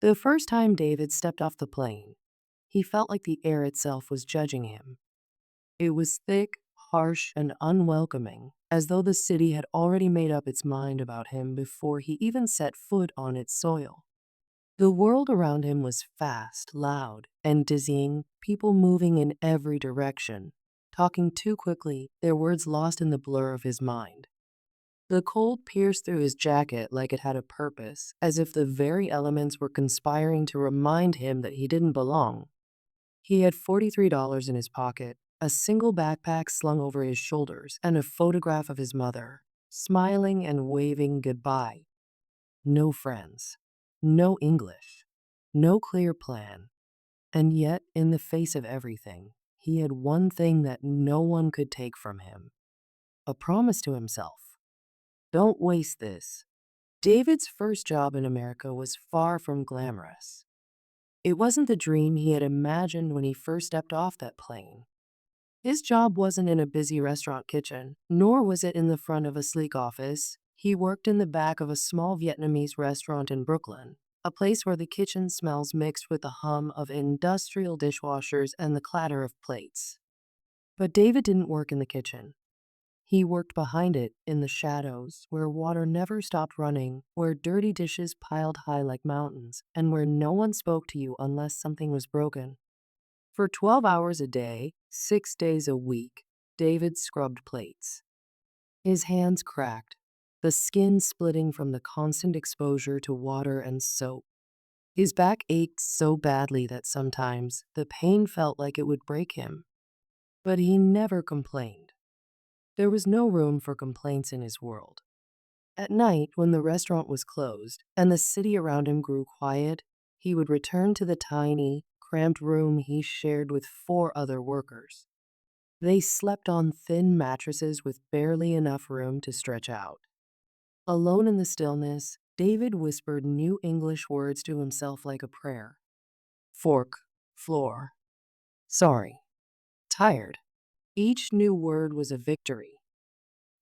The first time David stepped off the plane, he felt like the air itself was judging him. It was thick, harsh, and unwelcoming, as though the city had already made up its mind about him before he even set foot on its soil. The world around him was fast, loud, and dizzying, people moving in every direction, talking too quickly, their words lost in the blur of his mind. The cold pierced through his jacket like it had a purpose, as if the very elements were conspiring to remind him that he didn't belong. He had $43 in his pocket, a single backpack slung over his shoulders, and a photograph of his mother, smiling and waving goodbye. No friends, no English, no clear plan. And yet, in the face of everything, he had one thing that no one could take from him: a promise to himself. Don't waste this. David's first job in America was far from glamorous. It wasn't the dream he had imagined when he first stepped off that plane. His job wasn't in a busy restaurant kitchen, nor was it in the front of a sleek office. He worked in the back of a small Vietnamese restaurant in Brooklyn, a place where the kitchen smells mixed with the hum of industrial dishwashers and the clatter of plates. But David didn't work in the kitchen. He worked behind it, in the shadows, where water never stopped running, where dirty dishes piled high like mountains, and where no one spoke to you unless something was broken. For 12 hours a day, 6 days a week, David scrubbed plates. His hands cracked, the skin splitting from the constant exposure to water and soap. His back ached so badly that sometimes the pain felt like it would break him. But he never complained. There was no room for complaints in his world. At night, when the restaurant was closed and the city around him grew quiet, he would return to the tiny, cramped room he shared with 4 other workers. They slept on thin mattresses with barely enough room to stretch out. Alone in the stillness, David whispered new English words to himself like a prayer. Fork, floor, sorry, tired. Each new word was a victory.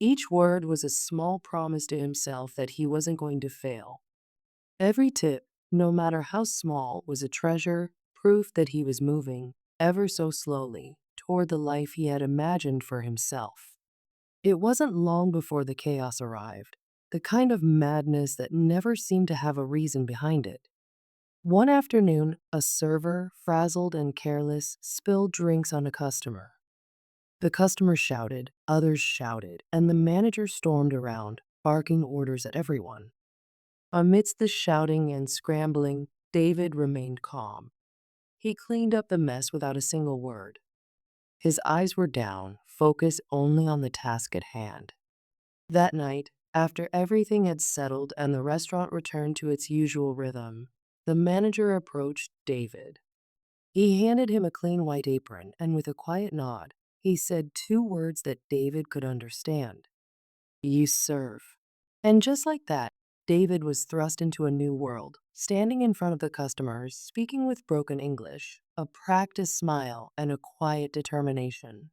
Each word was a small promise to himself that he wasn't going to fail. Every tip, no matter how small, was a treasure, proof that he was moving, ever so slowly, toward the life he had imagined for himself. It wasn't long before the chaos arrived, the kind of madness that never seemed to have a reason behind it. One afternoon, a server, frazzled and careless, spilled drinks on a customer. The customer shouted, others shouted, and the manager stormed around, barking orders at everyone. Amidst the shouting and scrambling, David remained calm. He cleaned up the mess without a single word. His eyes were down, focused only on the task at hand. That night, after everything had settled and the restaurant returned to its usual rhythm, the manager approached David. He handed him a clean white apron, and with a quiet nod, he said 2 words that David could understand. You serve. And just like that, David was thrust into a new world, standing in front of the customers, speaking with broken English, a practiced smile, and a quiet determination.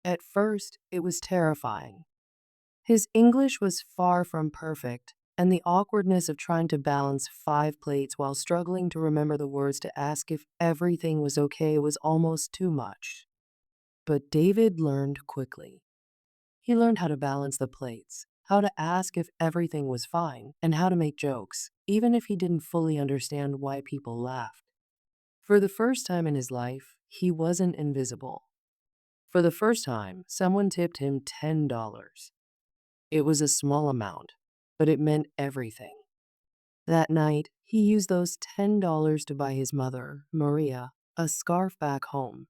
At first, it was terrifying. His English was far from perfect, and the awkwardness of trying to balance 5 plates while struggling to remember the words to ask if everything was okay was almost too much. But David learned quickly. He learned how to balance the plates, how to ask if everything was fine, and how to make jokes, even if he didn't fully understand why people laughed. For the first time in his life, he wasn't invisible. For the first time, someone tipped him $10. It was a small amount, but it meant everything. That night, he used those $10 to buy his mother, Maria, a scarf back home.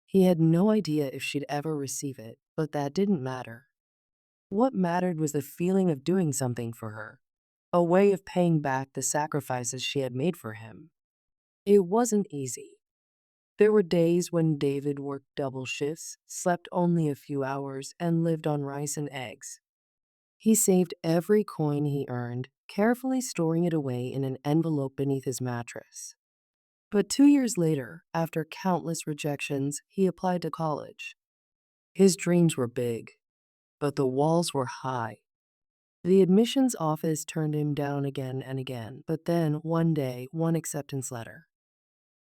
He had no idea if she'd ever receive it, but that didn't matter. What mattered was the feeling of doing something for her, a way of paying back the sacrifices she had made for him. It wasn't easy. There were days when David worked double shifts, slept only a few hours, and lived on rice and eggs. He saved every coin he earned, carefully storing it away in an envelope beneath his mattress. But 2 years later, after countless rejections, he applied to college. His dreams were big, but the walls were high. The admissions office turned him down again and again, but then one day, one acceptance letter.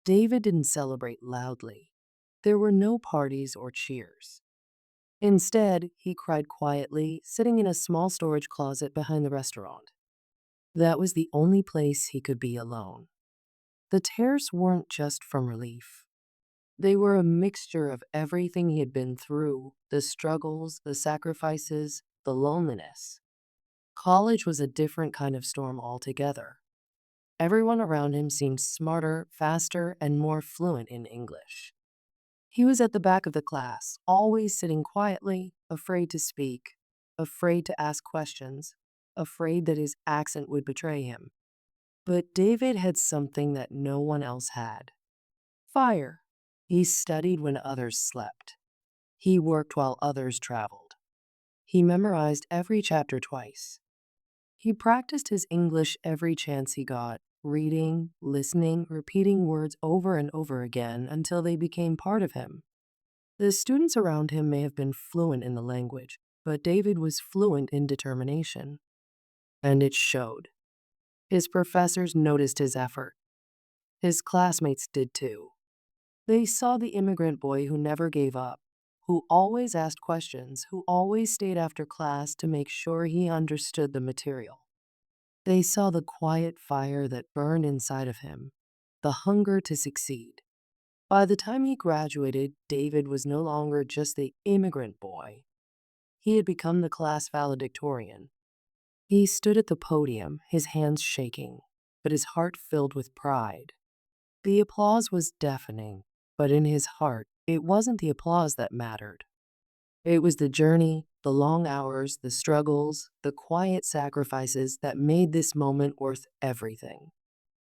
David didn't celebrate loudly. There were no parties or cheers. Instead, he cried quietly, sitting in a small storage closet behind the restaurant. That was the only place he could be alone. The tears weren't just from relief. They were a mixture of everything he had been through, the struggles, the sacrifices, the loneliness. College was a different kind of storm altogether. Everyone around him seemed smarter, faster, and more fluent in English. He was at the back of the class, always sitting quietly, afraid to speak, afraid to ask questions, afraid that his accent would betray him. But David had something that no one else had: fire. He studied when others slept. He worked while others traveled. He memorized every chapter twice. He practiced his English every chance he got, reading, listening, repeating words over and over again until they became part of him. The students around him may have been fluent in the language, but David was fluent in determination. And it showed. His professors noticed his effort. His classmates did too. They saw the immigrant boy who never gave up, who always asked questions, who always stayed after class to make sure he understood the material. They saw the quiet fire that burned inside of him, the hunger to succeed. By the time he graduated, David was no longer just the immigrant boy. He had become the class valedictorian. He stood at the podium, his hands shaking, but his heart filled with pride. The applause was deafening, but in his heart, it wasn't the applause that mattered. It was the journey, the long hours, the struggles, the quiet sacrifices that made this moment worth everything.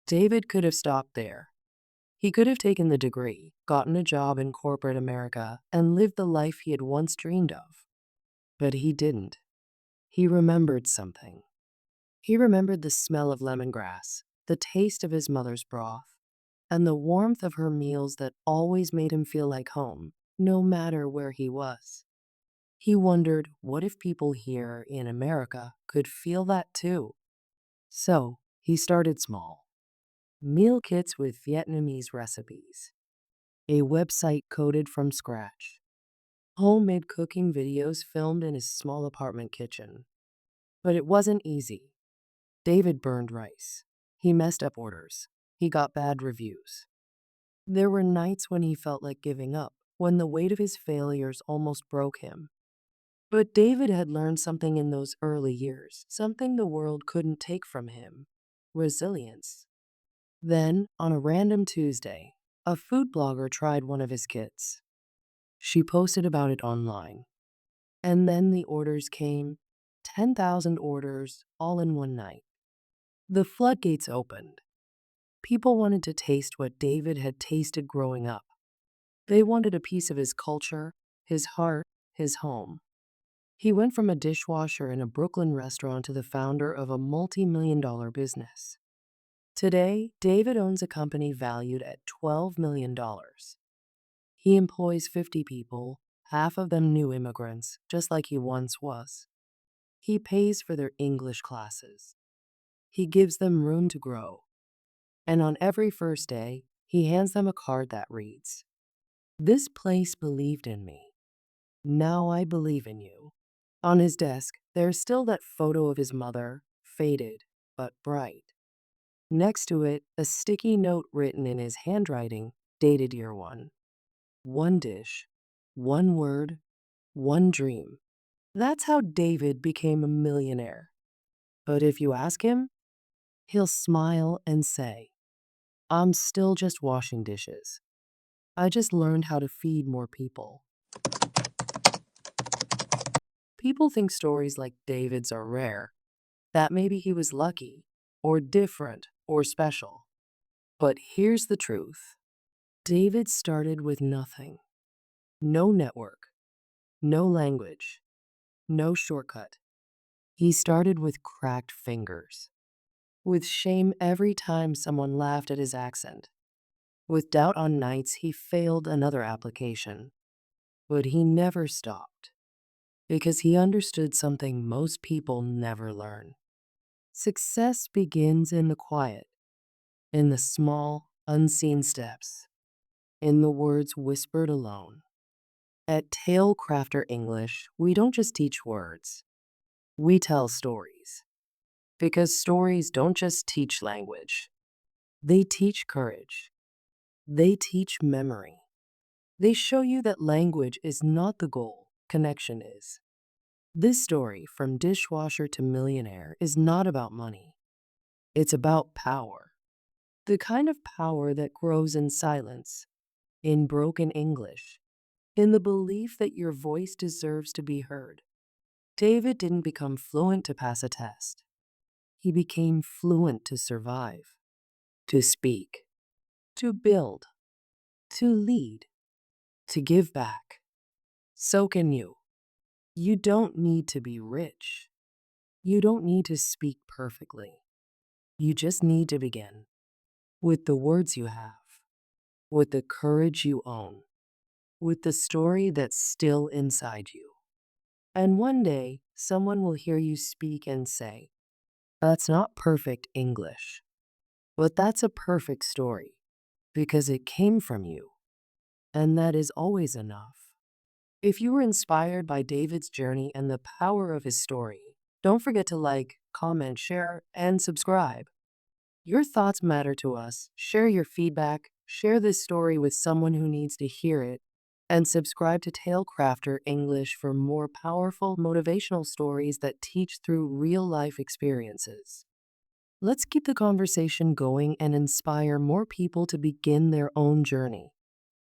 David could have stopped there. He could have taken the degree, gotten a job in corporate America, and lived the life he had once dreamed of. But he didn't. He remembered something. He remembered the smell of lemongrass, the taste of his mother's broth, and the warmth of her meals that always made him feel like home, no matter where he was. He wondered, what if people here in America could feel that too? So he started small. Meal kits with Vietnamese recipes, a website coded from scratch, homemade cooking videos filmed in his small apartment kitchen. But it wasn't easy. David burned rice. He messed up orders. He got bad reviews. There were nights when he felt like giving up, when the weight of his failures almost broke him. But David had learned something in those early years, something the world couldn't take from him: resilience. Then, on a random Tuesday, a food blogger tried one of his kits. She posted about it online. And then the orders came: 10,000 orders, all in one night. The floodgates opened. People wanted to taste what David had tasted growing up. They wanted a piece of his culture, his heart, his home. He went from a dishwasher in a Brooklyn restaurant to the founder of a multi-million-dollar business. Today, David owns a company valued at $12 million. He employs 50 people, half of them new immigrants, just like he once was. He pays for their English classes. He gives them room to grow. And on every first day, he hands them a card that reads, "This place believed in me. Now I believe in you." On his desk, there's still that photo of his mother, faded but bright. Next to it, a sticky note written in his handwriting, dated year one. One dish, one word, one dream. That's how David became a millionaire. But if you ask him, he'll smile and say, "I'm still just washing dishes. I just learned how to feed more people." People think stories like David's are rare, that maybe he was lucky, or different, or special. But here's the truth. David started with nothing. No network, no language, no shortcut. He started with cracked fingers, with shame every time someone laughed at his accent, with doubt on nights he failed another application. But he never stopped. because he understood something most people never learn. Success begins in the quiet, in the small, unseen steps, in the words whispered alone. At Tale Crafter English, we don't just teach words, we tell stories. Because stories don't just teach language, they teach courage, they teach memory. They show you that language is not the goal, connection is. This story, from dishwasher to millionaire, is not about money. It's about power. The kind of power that grows in silence, in broken English, in the belief that your voice deserves to be heard. David didn't become fluent to pass a test. He became fluent to survive, to speak, to build, to lead, to give back. So can you. You don't need to be rich. You don't need to speak perfectly. You just need to begin with the words you have, with the courage you own, with the story that's still inside you. And one day, someone will hear you speak and say, "That's not perfect English, but that's a perfect story because it came from you." And that is always enough. If you were inspired by David's journey and the power of his story, don't forget to like, comment, share, and subscribe. Your thoughts matter to us. Share your feedback, share this story with someone who needs to hear it, and subscribe to Tailcrafter English for more powerful motivational stories that teach through real-life experiences. Let's keep the conversation going and inspire more people to begin their own journey.